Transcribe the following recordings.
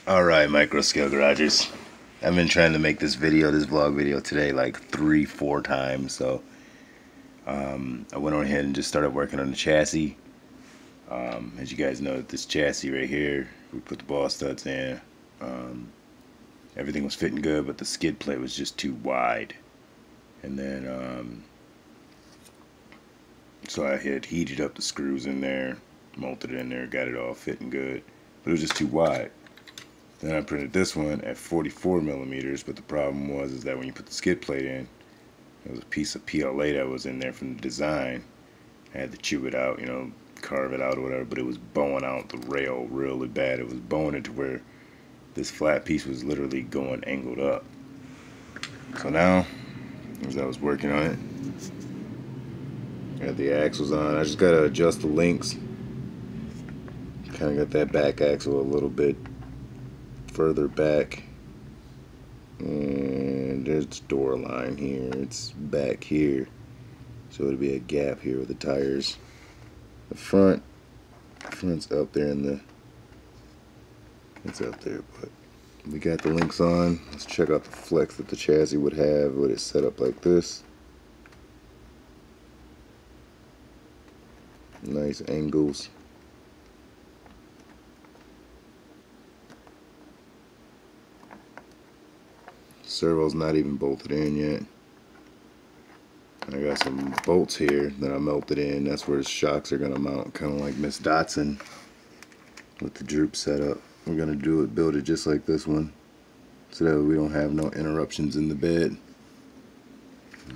Alright, micro scale garagers. I've been trying to make this vlog video today like 3-4 times, so I went on ahead and just started working on the chassis. As you guys know, this chassis right here, we put the ball studs in. Everything was fitting good, but the skid plate was just too wide. And then, so I had heated up the screws in there, bolted it in there, got it all fitting good, but it was just too wide. Then I printed this one at 44 millimeters, but the problem was that when you put the skid plate in, there was a piece of PLA that was in there from the design. I had to chew it out, carve it out or whatever, but it was bowing out the rail really bad. It was bowing it to where this flat piece was literally going angled up. So now, as I was working on it, got the axles on. I just got to adjust the links. Kind of got that back axle a little bit further back, and there's the door line here. It's back here, so it'll be a gap here with the tires. The front's up there, and it's up there, but we got the links on. Let's check out the flex that the chassis would have with it set up like this. Nice angles. Servo's not even bolted in yet. I got some bolts here that I melted in. That's where the shocks are gonna mount, kind of like Miss Dotson with the droop setup. We're gonna build it just like this one, so that we don't have no interruptions in the bed.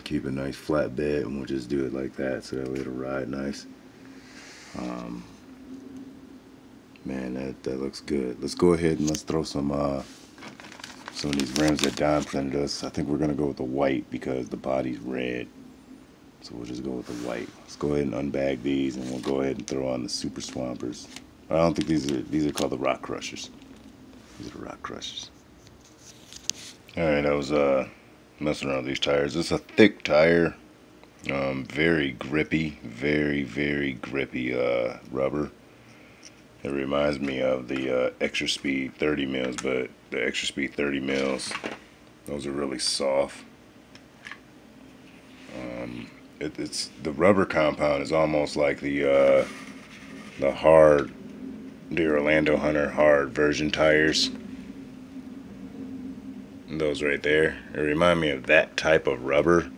Keep a nice flat bed, and we'll just do it like that, so that way it'll ride nice. Man, that looks good. Let's go ahead and let's throw some of these rims that Don printed us. I think we're gonna go with the white because the body's red, so we'll just go with the white. Let's go ahead and unbag these, and we'll go ahead and throw on the Super Swampers. I don't think these are called the Rock Crushers. These are the Rock Crushers. Alright, I was messing around with these tires. It's a thick tire, very grippy, very grippy rubber. It reminds me of the Extra Speed 30 mils, but the Extra Speed 30 mils, those are really soft. It's the rubber compound is almost like the Orlando Hunter hard version tires. Those right there, it remind me of that type of rubber,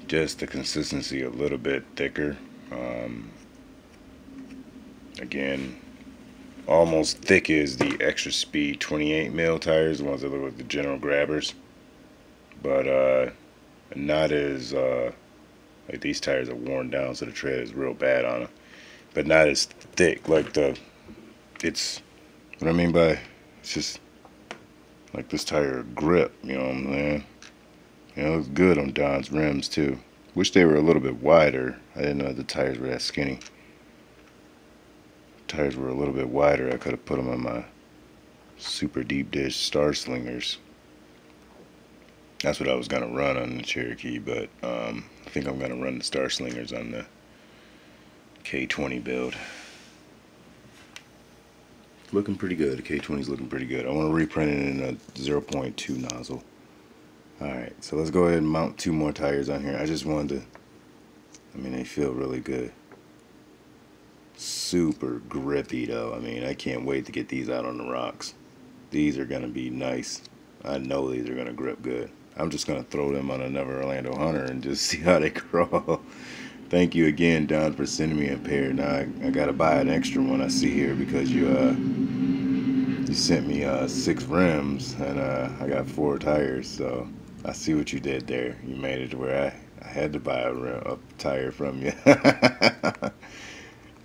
just the consistency a little bit thicker. Again, almost thick as the Extra Speed 28 mil tires, the ones that look like the General Grabbers, but not as like these tires are worn down, so the tread is real bad on them, but not as thick. Like it's what I mean by it's just like this tire grip, you know what I'm saying? It looks good on Don's rims too. Wish they were a little bit wider. I didn't know the tires were that skinny. Tires were a little bit wider, I could have put them on my super deep dish Star Slingers. That's what I was gonna run on the Cherokee, but I think I'm gonna run the Star Slingers on the K20 build. Looking pretty good. The K20's looking pretty good. I want to reprint it in a 0.2 nozzle. Alright, so let's go ahead and mount 2 more tires on here. I just wanted to, I mean, they feel really good. Super grippy though. I mean, I can't wait to get these out on the rocks. These are gonna be nice. I know these are gonna grip good. I'm just gonna throw them on another Orlando Hunter and just see how they crawl. Thank you again, Don, for sending me a pair. Now I gotta buy an extra one. I see here because you sent me 6 rims, and I got 4 tires. So I see what you did there. You made it to where I had to buy a tire from you.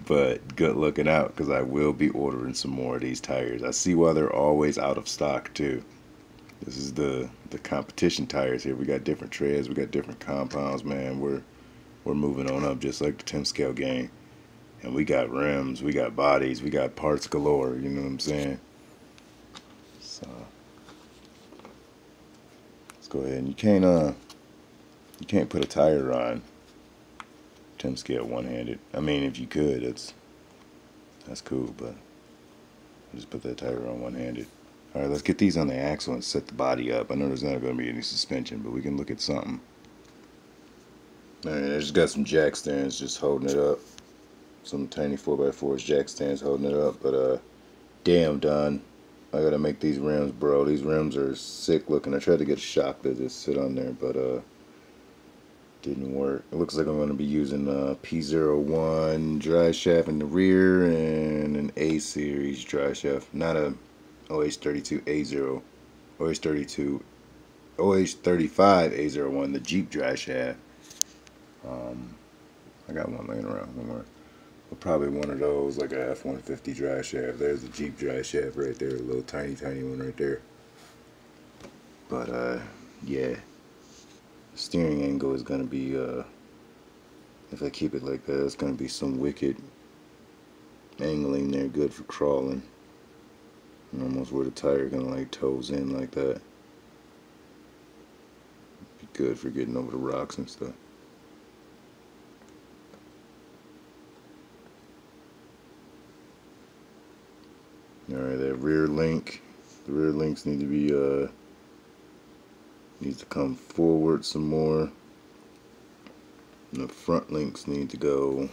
But good looking out, because I will be ordering some more of these tires. I see why they're always out of stock too. This is the competition tires here. We got different treads, we got different compounds, man. We're moving on up just like the 10 scale gang. And we got rims, we got bodies, we got parts galore, you know what I'm saying? So let's go ahead, and you can't put a tire on 10 scale one-handed. I mean, if you could, that's cool, but just put that tire on one-handed. Alright, let's get these on the axle and set the body up. I know there's not going to be any suspension, but we can look at something. Alright, I just got some jack stands just holding it up. Some tiny 4x4s jack stands holding it up, but damn, Don, I gotta make these rims, bro. These rims are sick looking. I tried to get a shock to just sit on there, but didn't work. It looks like I'm gonna be using a P01 dry shaft in the rear and an A series dry shaft, not a OH32 A0, OH32, OH35 A01, the Jeep dry shaft. I got one laying around somewhere. But probably one of those, like a F-150 dry shaft. There's the Jeep dry shaft right there, a little tiny one right there. But yeah, steering angle is gonna be if I keep it like that, it's gonna be some wicked angling there, good for crawling. And almost where the tire gonna like toes in like that. Be good for getting over the rocks and stuff. Alright, that rear link. The rear links need to be needs to come forward some more. And the front links need to go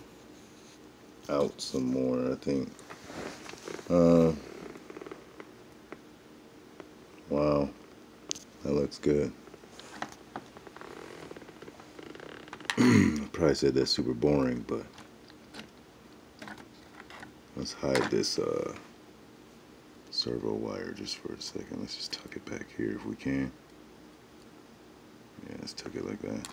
out some more, I think. Wow, that looks good. I probably said that's super boring, but let's hide this servo wire just for a second. Let's just tuck it back here if we can. Yeah, let's tuck it like that.